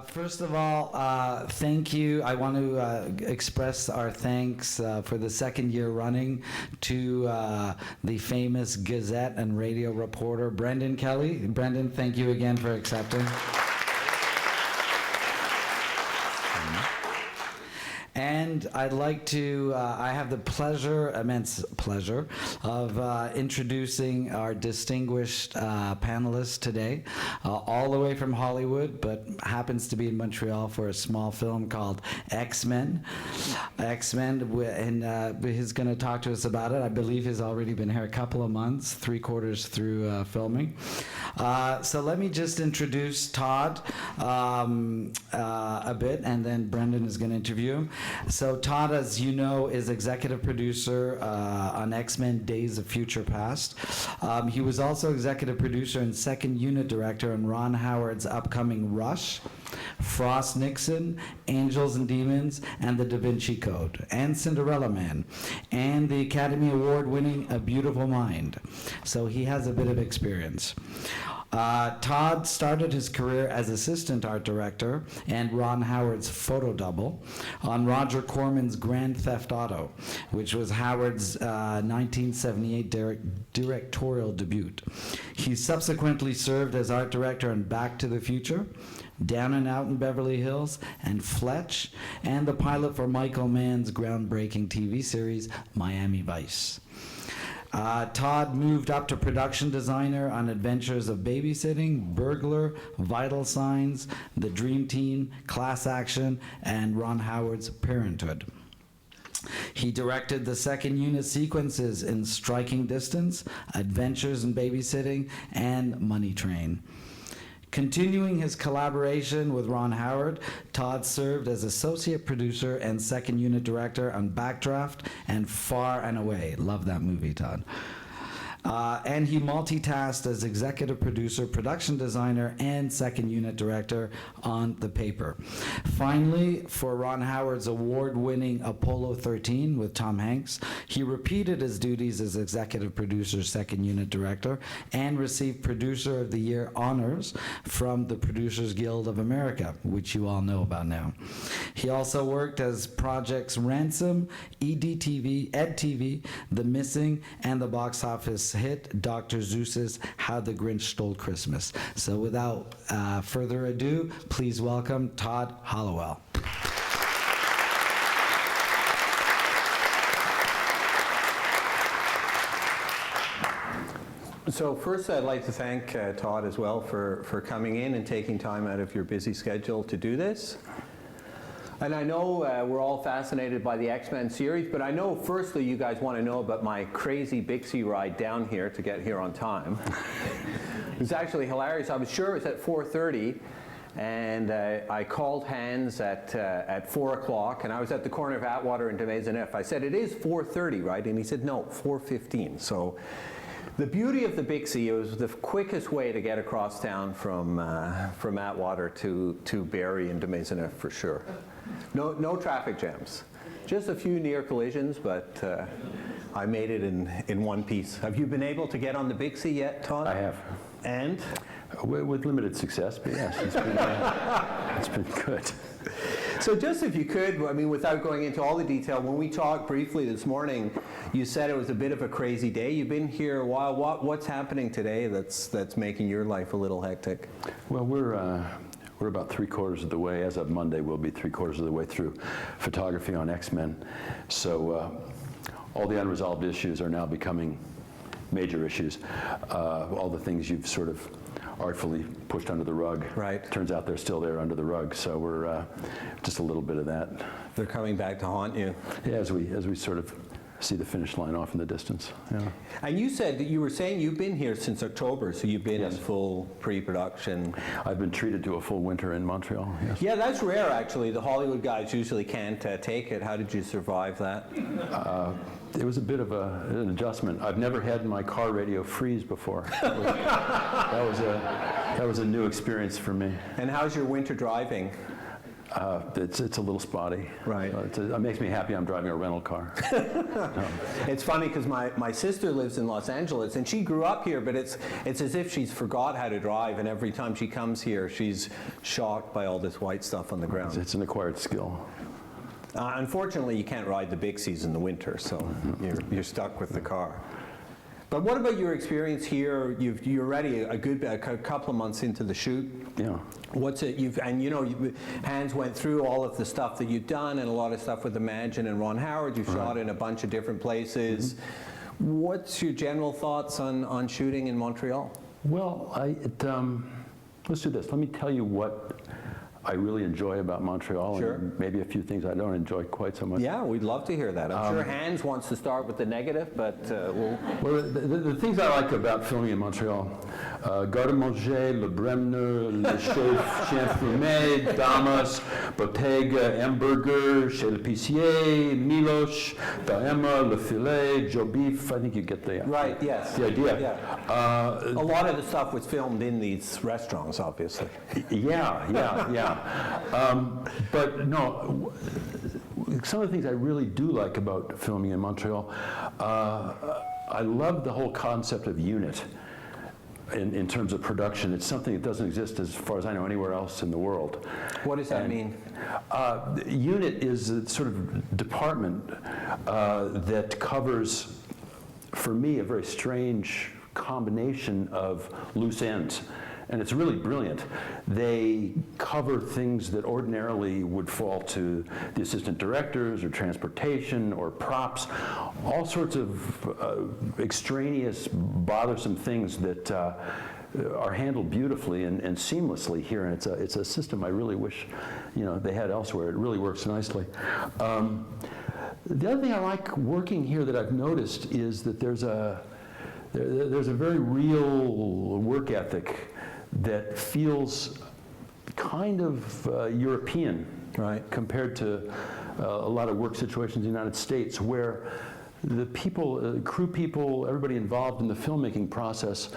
First of all, thank you. I want to express our thanks for the second year running to the famous Gazette and radio reporter, Brendan Kelly. Brendan, thank you again for accepting. And I'd like to, I have the pleasure, immense pleasure, of introducing our distinguished panelists today, all the way from Hollywood, but happens to be in Montreal for a small film called X-Men. X-Men, and he's going to talk to us about it. I believe he's already been here a couple of months, 3/4 through filming. So let me just introduce Todd a bit, and then Brendan is going to interview him. So Todd, as you know, is executive producer on X-Men Days of Future Past. He was also executive producer and second unit director on Ron Howard's upcoming Rush, Frost Nixon, Angels and Demons, and The Da Vinci Code, and Cinderella Man, and the Academy Award winning A Beautiful Mind. So he has a bit of experience. Todd started his career as assistant art director and Ron Howard's photo double on Roger Corman's Grand Theft Auto, which was Howard's 1978 directorial debut. He subsequently served as art director on Back to the Future, Down and Out in Beverly Hills, and Fletch, and the pilot for Michael Mann's groundbreaking TV series, Miami Vice. Todd moved up to production designer on Adventures of Babysitting, Burglar, Vital Signs, The Dream Team, Class Action, and Ron Howard's Parenthood. He directed the second unit sequences in Striking Distance, Adventures in Babysitting, and Money Train. Continuing his collaboration with Ron Howard, Todd served as associate producer and second unit director on Backdraft and Far and Away. Love that movie, Todd. And he multitasked as executive producer, production designer, and second unit director on The Paper. Finally, for Ron Howard's award-winning Apollo 13 with Tom Hanks, he repeated his duties as executive producer, second unit director, and received Producer of the Year honors from the Producers Guild of America, which you all know about now. He also worked as projects Ransom, EdTV, The Missing, and the box office hit Dr. Seuss's How the Grinch Stole Christmas. So without further ado, please welcome Todd Hallowell. So first I'd like to thank Todd as well for coming in and taking time out of your busy schedule to do this. And I know we're all fascinated by the X-Men series, but I know firstly you guys want to know about my crazy Bixie ride down here to get here on time. It was actually hilarious. I was sure it was at 4:30, and I called Hans at 4 o'clock, and I was at the corner of Atwater and de Maisonneuve. I said, "It is 4:30, right?" And he said, "No, 4:15. So the beauty of the Bixie, it was the quickest way to get across town from Atwater to Barrie and de Maisonneuve for sure. No traffic jams. Just a few near collisions, but I made it in one piece. Have you been able to get on the Bixie yet, Todd? I have. And? With limited success, but yes, it's been good. So just if you could, I mean, without going into all the detail, when we talked briefly this morning, you said it was a bit of a crazy day. You've been here a while. What's happening today that's making your life a little hectic? Well, we're about 3/4 of the way. As of Monday, we'll be 3/4 of the way through photography on X-Men. So all the unresolved issues are now becoming major issues. All the things you've sort of artfully pushed under the rug. Right. Turns out they're still there under the rug. So we're just a little bit of that. They're coming back to haunt you. Yeah, as we sort of see the finish line off in the distance. Yeah. And you said that you were saying you've been here since October, so you've been Yes. in full pre-production. I've been treated to a full winter in Montreal. Yes. Yeah, that's rare actually. The Hollywood guys usually can't take it. How did you survive that? It was a bit of an adjustment. I've never had my car radio freeze before. That was a new experience for me. And how's your winter driving? It's a little spotty. Right. It makes me happy I'm driving a rental car. It's funny because my sister lives in Los Angeles and she grew up here, but it's as if she's forgot how to drive, and every time she comes here she's shocked by all this white stuff on the ground. It's an acquired skill. Unfortunately, you can't ride the Bixies in the winter, so you're stuck with the car. But what about your experience here? You're already a couple of months into the shoot. Yeah. What's it? Hans went through all of the stuff that you've done, and a lot of stuff with Imagine and Ron Howard. You've shot in a bunch of different places. Mm-hmm. What's your general thoughts on shooting in Montreal? Well, let's do this. Let me tell you what I really enjoy about Montreal, Sure. and maybe a few things I don't enjoy quite so much. Yeah, we'd love to hear that. I'm sure Hans wants to start with the negative, but we'll... Well, the things I like about filming in Montreal, Garde-Manger, Le Bremner, Le Chef, Chien Fumé, Damas, Bottega, Hamburger, Chez l'Épicier, Miloche, Daema, Le Filet, Joe Beef. I think you get the Right, yes. the idea. Yeah. A lot of the stuff was filmed in these restaurants, obviously. Yeah. But no, some of the things I really do like about filming in Montreal, I love the whole concept of unit in terms of production. It's something that doesn't exist, as far as I know, anywhere else in the world. What does that mean? Unit is a sort of department that covers, for me, a very strange combination of loose ends. And it's really brilliant. They cover things that ordinarily would fall to the assistant directors or transportation or props, all sorts of extraneous, bothersome things that are handled beautifully and seamlessly here. And it's a system I really wish they had elsewhere. It really works nicely. The other thing I like working here that I've noticed is that there's a very real work ethic that feels kind of European, right, compared to a lot of work situations in the United States, where the people, crew people, everybody involved in the filmmaking process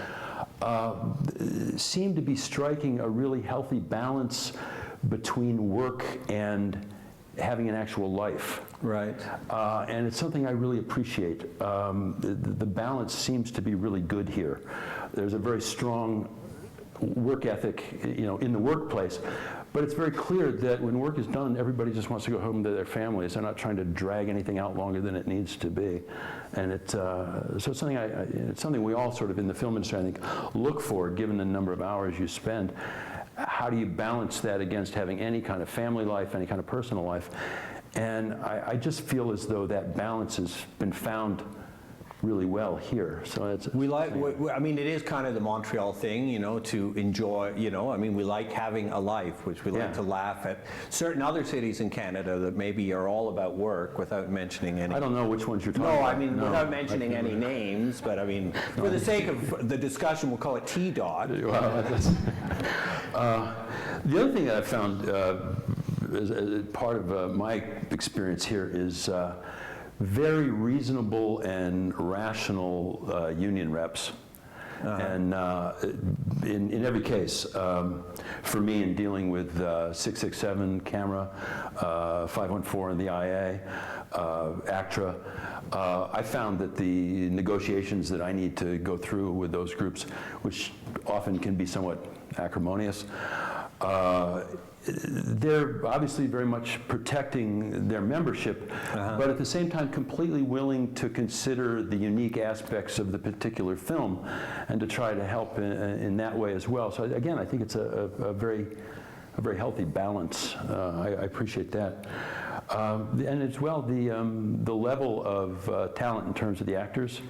seem to be striking a really healthy balance between work and having an actual life. Right. And it's something I really appreciate. The balance seems to be really good here. There's a very strong work ethic, in the workplace, but it's very clear that when work is done, everybody just wants to go home to their families. They're not trying to drag anything out longer than it needs to be, and so it's something it's something we all sort of in the film industry, I think, look for, given the number of hours you spend. How do you balance that against having any kind of family life, any kind of personal life? And I just feel as though that balance has been found really well here. So it's we like. I mean, it is kind of the Montreal thing, to enjoy. I mean, we like having a life, which we like to laugh at. Certain other cities in Canada that maybe are all about work, without mentioning any. I don't know which ones you're talking about. No, I mean, without mentioning any names, but I mean, for the sake of the discussion, we'll call it T-Dot. Well, the other thing that I found as part of my experience here is very reasonable and rational union reps. And in every case, for me in dealing with 667 camera, 514 in the IA, ACTRA, I found that the negotiations that I need to go through with those groups, which often can be somewhat acrimonious, they're obviously very much protecting their membership, but at the same time completely willing to consider the unique aspects of the particular film and to try to help in that way as well. So again, I think it's a very healthy balance. I appreciate that. And as well, the level of talent in terms of the actors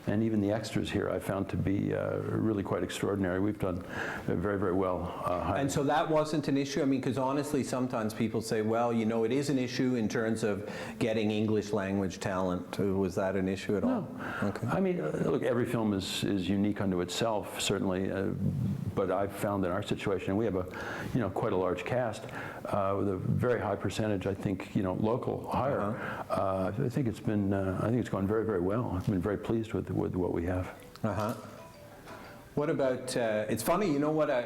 and even the extras here I found to be really quite extraordinary. We've done very, very well. And so that wasn't an issue? I mean, because honestly, sometimes people say, well, it is an issue in terms of getting English language talent. Was that an issue at all? No. Okay. I mean, look, every film is unique unto itself, certainly, but I've found in our situation, and we have quite a large cast with a very high percentage, I think, local hire. I think it's been, I think it's gone very, very well. I've been very pleased with what we have. What about, it's funny, you know what, I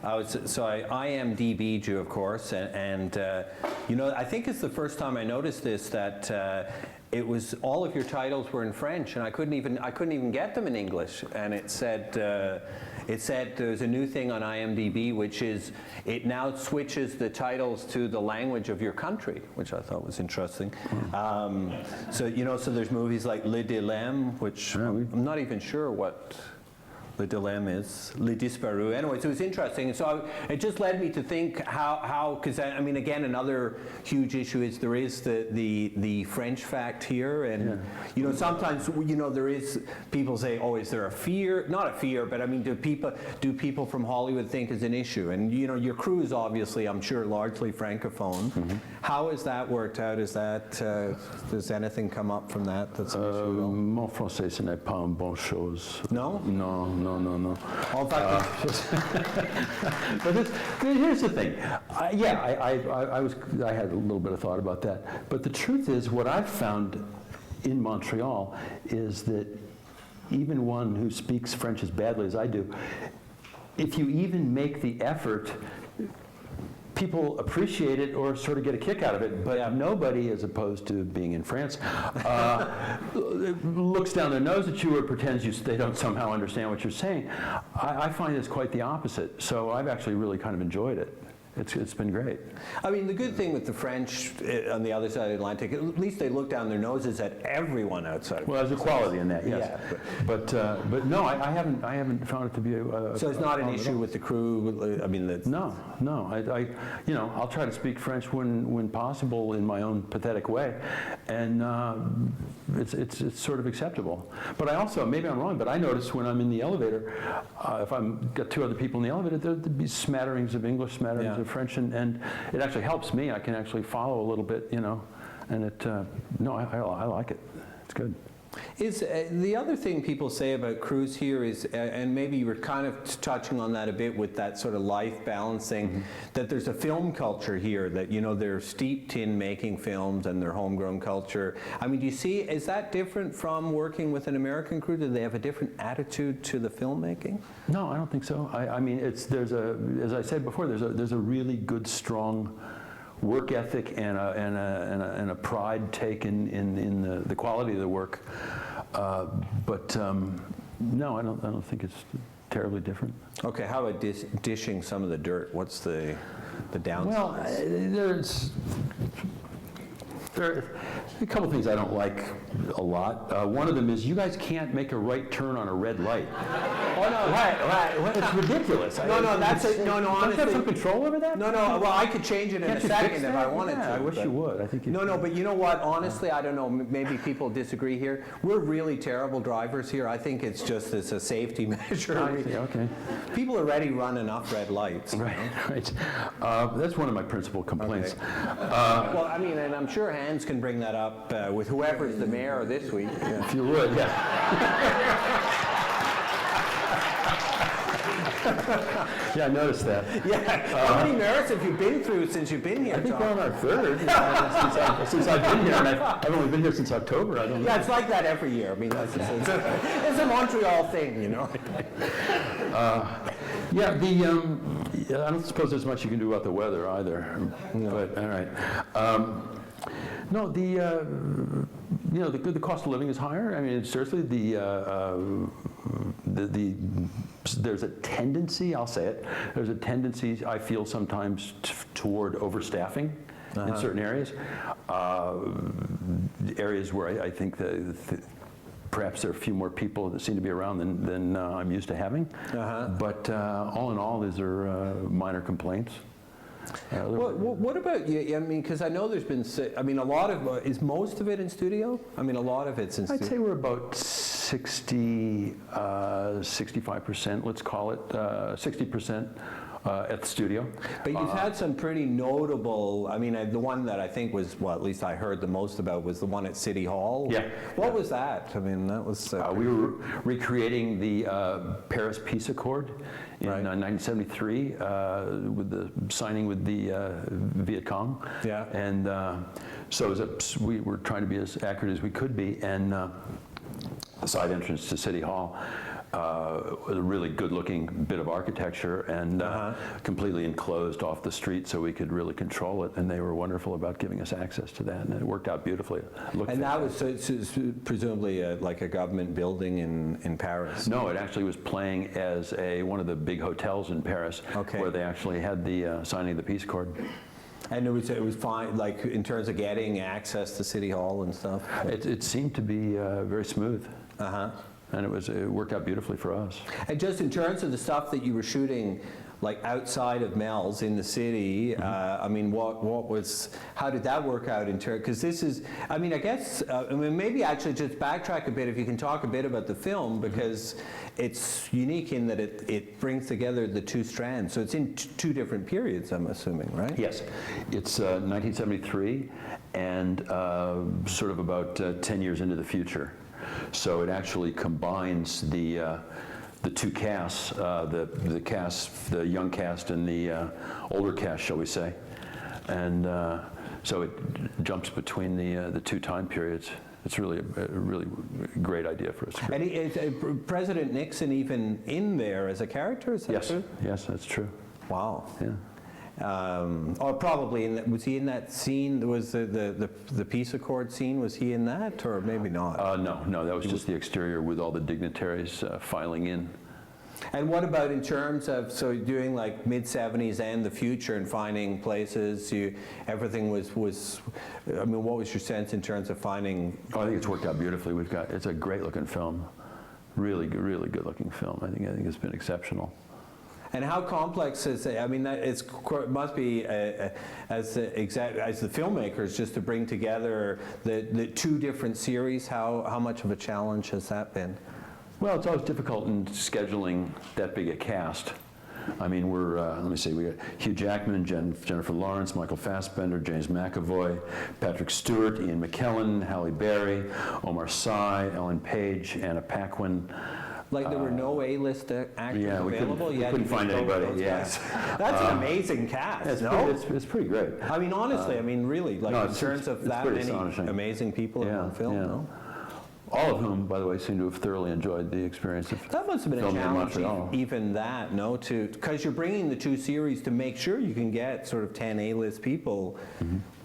IMDb'd you, of course, and you know, I think it's the first time I noticed this, that it was, all of your titles were in French, and I couldn't even get them in English, and it said there's a new thing on IMDb, which is, it now switches the titles to the language of your country, which I thought was interesting. So, you know, so there's movies like Le Dilemme, which I'm not even sure what Le Dilemme is, Les Disparus. Anyway, so it's interesting. And so it just led me to think how, because I mean, again, another huge issue is there is the French fact here. And, you know, sometimes, you know, there is, people say, oh, is there a fear? Not a fear, but I mean, do people from Hollywood think is an issue? And, you know, your crew is obviously, I'm sure, largely Francophone. How has that worked out? Is that, does anything come up from that that's an issue at all? Mon français, ce n'est pas une bonne chose. No? No. In fact, But here's the thing. I had a little bit of thought about that. But the truth is, what I've found in Montreal is that even one who speaks French as badly as I do, if you even make the effort, people appreciate it or sort of get a kick out of it, but nobody, as opposed to being in France, looks down their nose at you or pretends they don't somehow understand what you're saying. I find it's quite the opposite. So I've actually really kind of enjoyed it. It's been great. I mean, the good thing with the French on the other side of the Atlantic, at least they look down their noses at everyone outside of Well, there's equality in that, yes. Yeah, but no, I haven't found it to be a so it's not an issue with the crew. I mean, No. I you know, I'll try to speak French when possible in my own pathetic way, and it's sort of acceptable. But I also, maybe I'm wrong, but I notice when I'm in the elevator, if I'm got two other people in the elevator, there'd be smatterings of English, smatterings of French, and it actually helps me. I can actually follow a little bit, you know, and it. No, I like it. It's good. Is the other thing people say about crews here is, and maybe you were kind of touching on that a bit with that sort of life balancing, that there's a film culture here that, you know, they're steeped in making films and their homegrown culture. I mean, do you see, is that different from working with an American crew? Do they have a different attitude to the filmmaking? No, I don't think so. I mean, there's a, as I said before, there's a really good, strong work ethic and a pride taken in the quality of the work, but no, I don't think it's terribly different. Okay, how about dishing some of the dirt? What's the downside? Well, there are a couple things I don't like a lot. One of them is you guys can't make a right turn on a red light. Oh no! Right. It's ridiculous. No, that's it. No, Don't honestly. you have some control over that? No. Well, I could change it in a second if I wanted to. I wish you would. I think you. No, but you know what? Honestly, I don't know. Maybe people disagree here. We're really terrible drivers here. I think it's just as a safety measure. I see, okay. People already run enough red lights. Right. That's one of my principal complaints. Okay. Well, I mean, and I'm sure Hans can bring that up with whoever's the mayor this week. If you would, yeah. Yeah, I noticed that. Yeah. How many mayors have you been through since you've been here, I think Tom? we're on our third since I've been here, and I've only been here since October. I don't know. Yeah, it's like that every year. I mean, it's a Montreal thing, you know. Yeah, I don't suppose there's much you can do about the weather either. No. But all right. No, you know, the cost of living is higher. I mean, seriously, there's a tendency, I'll say it, there's a tendency, I feel sometimes, toward overstaffing in certain areas. Areas where I think perhaps there are a few more people that seem to be around than I'm used to having. But all in all, these are minor complaints. What about you? I mean, because I know there's been, I mean, a lot of, is most of it in studio? I mean, a lot of it's in studio. I'd say we're about 65%, let's call it, 60% at the studio. But you've had some pretty notable, I mean, the one that I think was, well, at least I heard the most about was the one at City Hall. Yeah. What was that? I mean, that was... we were recreating the Paris Peace Accord in 1973 with the signing with the Viet Cong. Yeah. And so we were trying to be as accurate as we could be, and the side entrance to City Hall. a really good-looking bit of architecture and completely enclosed off the street, so we could really control it. And they were wonderful about giving us access to that, and it worked out beautifully. And that was presumably like a government building in Paris? No, it actually was playing as one of the big hotels in Paris, where they actually had the signing of the Peace Accord. And it was fine, like in terms of getting access to City Hall and stuff? It seemed to be very smooth. And it worked out beautifully for us. And just in terms of the stuff that you were shooting, like outside of Mel's in the city, I mean, how did that work out in terms, because this is, I mean, I guess, maybe actually just backtrack a bit if you can talk a bit about the film, because it's unique in that it brings together the two strands. So it's in two different periods, I'm assuming, right? Yes. It's 1973 and sort of about 10 years into the future. So it actually combines the two casts, the young cast and the older cast, shall we say, and so it jumps between the two time periods. It's really a really great idea for us. And is President Nixon even in there as a character? Is that true? Yes, that's true. Wow. Yeah. Or probably was he in that scene? Was the peace accord scene? Was he in that, or maybe not? No, that was just the exterior with all the dignitaries filing in. And what about in terms of doing like mid-70s and the future and finding places? Everything was. I mean, what was your sense in terms of finding? Oh, I think it's worked out beautifully. It's a great looking film, really good looking film. I think it's been exceptional. And how complex is it? I mean, it must be, as the filmmakers, just to bring together the two different series. How much of a challenge has that been? Well, it's always difficult in scheduling that big a cast. I mean, let me see, we got Hugh Jackman, Jennifer Lawrence, Michael Fassbender, James McAvoy, Patrick Stewart, Ian McKellen, Halle Berry, Omar Sy, Ellen Page, Anna Paquin. Like there were no A-list actors available? We couldn't find anybody, That's an amazing cast, It's pretty great. I mean, honestly, I mean, really, like in terms of that many amazing people in one film, no? All of whom, by the way, seem to have thoroughly enjoyed the experience of that must have been a challenge, even that, no? Because you're bringing the two series to make sure you can get sort of 10 A-list people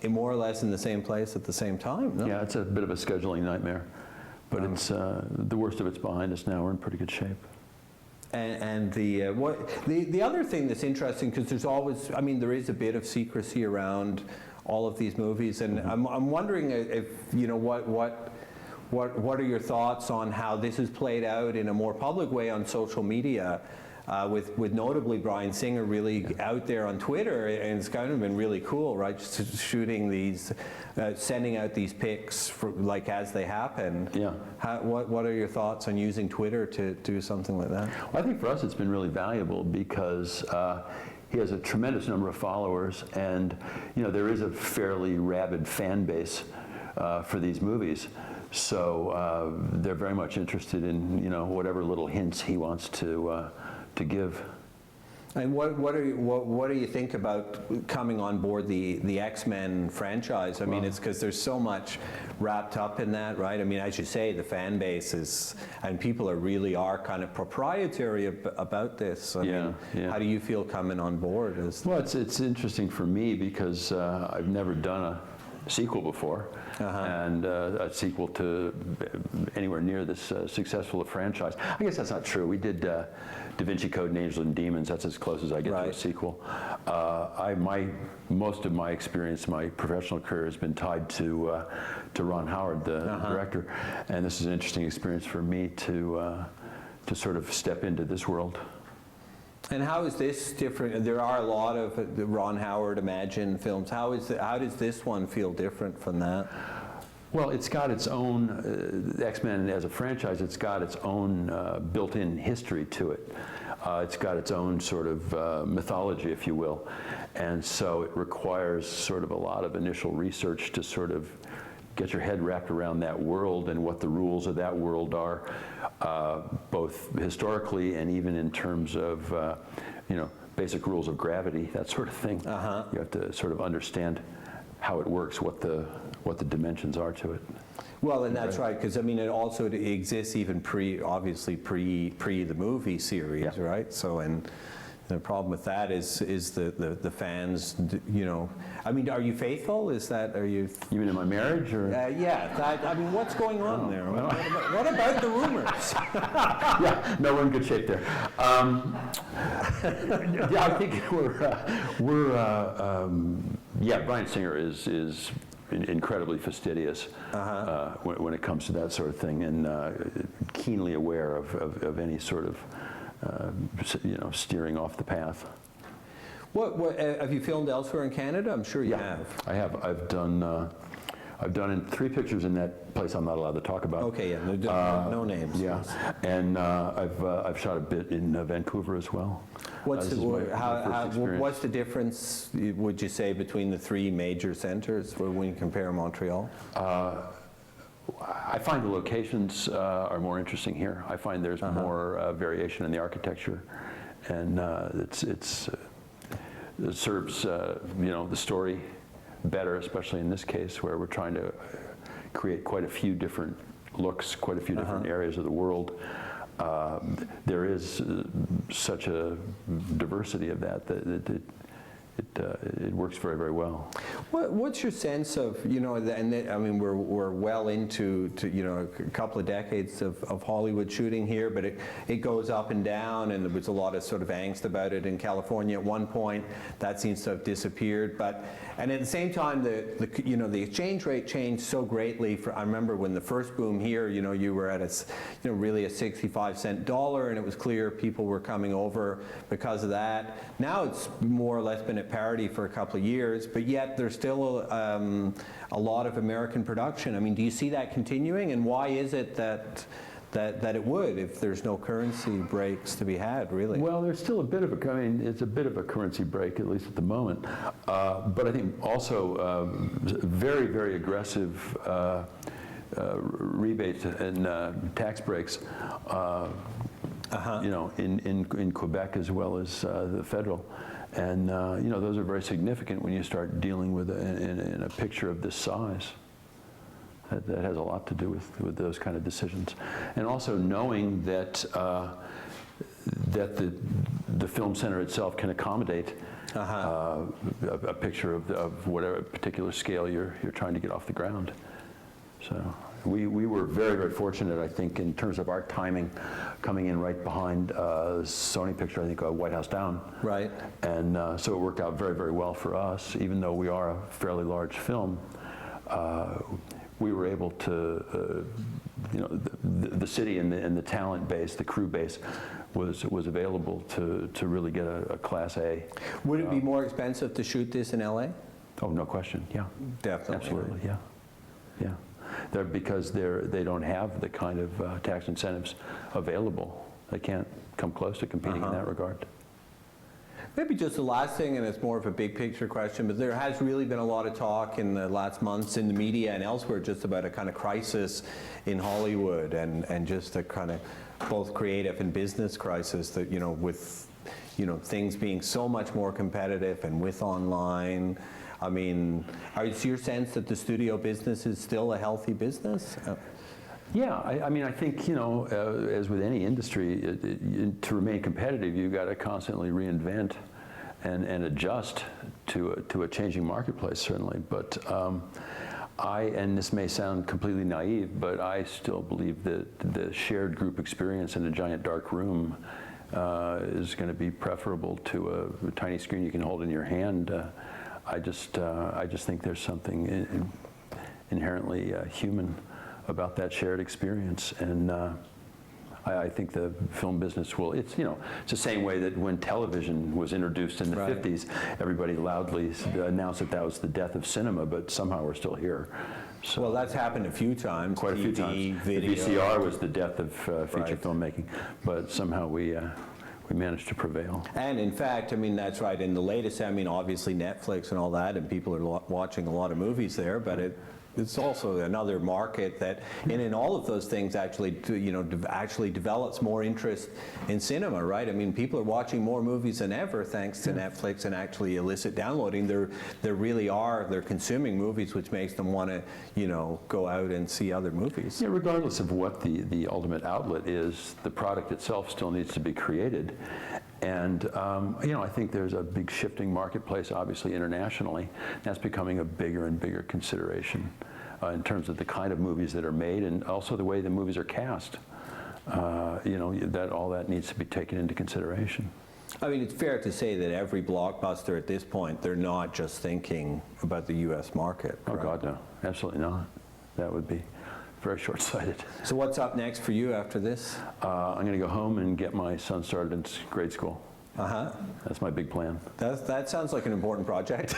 in more or less in the same place at the same time, no? Yeah, it's a bit of a scheduling nightmare. But it's the worst of it's behind us now. We're in pretty good shape. And the other thing that's interesting, because there's always, I mean, there is a bit of secrecy around all of these movies, and I'm wondering if what are your thoughts on how this is played out in a more public way on social media? With notably Bryan Singer really out there on Twitter, and it's kind of been really cool, right? Just shooting these, sending out these pics for, like as they happen. Yeah. What are your thoughts on using Twitter to do something like that? Well, I think for us it's been really valuable because he has a tremendous number of followers, and there is a fairly rabid fan base for these movies. So they're very much interested in whatever little hints he wants to give. And what do you think about coming on board the X-Men franchise? I mean, it's because there's so much wrapped up in that, right? I mean, as you say, the fan base is, and people really are kind of proprietary about this. I mean, how do you feel coming on board? Well, it's interesting for me because I've never done a sequel before, and a sequel to anywhere near this successful a franchise. I guess that's not true. We did Da Vinci Code and Angels and Demons. That's as close as I get to a sequel. Most of my experience, my professional career has been tied to Ron Howard, the director, and this is an interesting experience for me to sort of step into this world. And how is this different? There are a lot of Ron Howard Imagine films. How does this one feel different from that? Well, it's got its own, X-Men as a franchise, it's got its own built-in history to it. It's got its own sort of mythology, if you will. And so it requires sort of a lot of initial research to sort of get your head wrapped around that world and what the rules of that world are, both historically and even in terms of, basic rules of gravity, that sort of thing. You have to sort of understand how it works, what the dimensions are to it. Well, and that's right, because I mean, it exists even obviously pre the movie series, Yeah. right? So, and the problem with that is the fans, you know, I mean, are you faithful? Are you? You mean in my marriage, or? Yeah, I mean, what's going on there? What about the rumors? Yeah, no, we're in good shape there. Yeah, I think Bryan Singer is incredibly fastidious when it comes to that sort of thing, and keenly aware of any sort of steering off the path. What have you filmed elsewhere in Canada? I'm sure you have. I have. I've done in 3 pictures in that place I'm not allowed to talk about. Okay, yeah, no names. Yeah, and I've shot a bit in Vancouver as well. What's This is my first experience. what's the difference, would you say, between the 3 major centers when you compare Montreal? I find the locations are more interesting here. I find there's more variation in the architecture, and it serves the story better, especially in this case where we're trying to create quite a few different looks, quite a few different areas of the world. There is such a diversity of that it works very, very well. What's your sense of, I mean, we're well into a couple of decades of Hollywood shooting here, but it goes up and down, and there was a lot of sort of angst about it in California at one point. That seems to have disappeared, and at the same time, the exchange rate changed so greatly. I remember when the first boom here, you were at really a 65-cent dollar, and it was clear people were coming over because of that. Now it's more or less been at parity for a couple of years, but yet there's still a lot of American production. I mean, do you see that continuing, and why is it that it would, if there's no currency breaks to be had, really? Well, there's still it's a bit of a currency break, at least at the moment. But I think also very, very aggressive rebates and tax breaks, in Quebec as well as the federal. And those are very significant when you start dealing with in a picture of this size. That has a lot to do with those kind of decisions, and also knowing that the film center itself can accommodate a picture of whatever particular scale you're trying to get off the ground. So we were very, very fortunate, I think, in terms of our timing, coming in right behind the Sony picture, I think, White House Down. Right. And so it worked out very, very well for us, even though we are a fairly large film. We were able to, the city and the talent base, the crew base, was available to really get a Class A. Would it be more expensive to shoot this in LA? Oh, no question. Yeah. Definitely. Absolutely. Yeah. Yeah. Because they don't have the kind of tax incentives available. They can't come close to competing in that regard. Maybe just the last thing, and it's more of a big picture question, but there has really been a lot of talk in the last months in the media and elsewhere just about a kind of crisis in Hollywood, and just a kind of both creative and business crisis that, with things being so much more competitive and with online. I mean, is your sense that the studio business is still a healthy business? Yeah, I mean, I think, as with any industry, to remain competitive, you've got to constantly reinvent and adjust to a changing marketplace, certainly. But and this may sound completely naive, but I still believe that the shared group experience in a giant dark room is going to be preferable to a tiny screen you can hold in your hand. I just think there's something inherently human about that shared experience, and I think the film business will. It's the same way that when television was introduced in the 50s, everybody loudly announced that was the death of cinema, but somehow we're still here. So, well, that's happened a few times. Quite a few times. Video. The VCR was the death of feature filmmaking, but somehow we managed to prevail. And in fact, I mean, that's right. In the latest, I mean, obviously Netflix and all that, and people are watching a lot of movies there, but it's also another market that, and in all of those things, actually, actually develops more interest in cinema, right? I mean, people are watching more movies than ever thanks to Netflix and actually illicit downloading. They're consuming movies, which makes them want to, go out and see other movies. Yeah, regardless of what the ultimate outlet is, the product itself still needs to be created. And, I think there's a big shifting marketplace, obviously, internationally. That's becoming a bigger and bigger consideration in terms of the kind of movies that are made and also the way the movies are cast. All that needs to be taken into consideration. I mean, it's fair to say that every blockbuster at this point, they're not just thinking about the U.S. market. Oh, right? God, no. Absolutely not. That would be very short-sighted. So what's up next for you after this? I'm going to go home and get my son started in grade school. Uh-huh. That's my big plan. That sounds like an important project.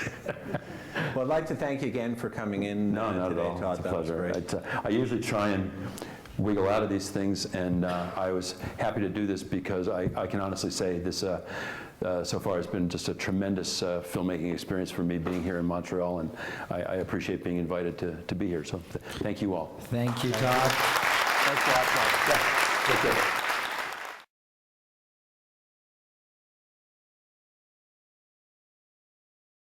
Well, I'd like to thank you again for coming in No, not today, at all. Todd. It's a That was pleasure. great. I usually try and wiggle out of these things, and I was happy to do this because I can honestly say this so far has been just a tremendous filmmaking experience for me being here in Montreal, and I appreciate being invited to be here. So thank you all. Thank you, Todd. Thanks for watching. Take care.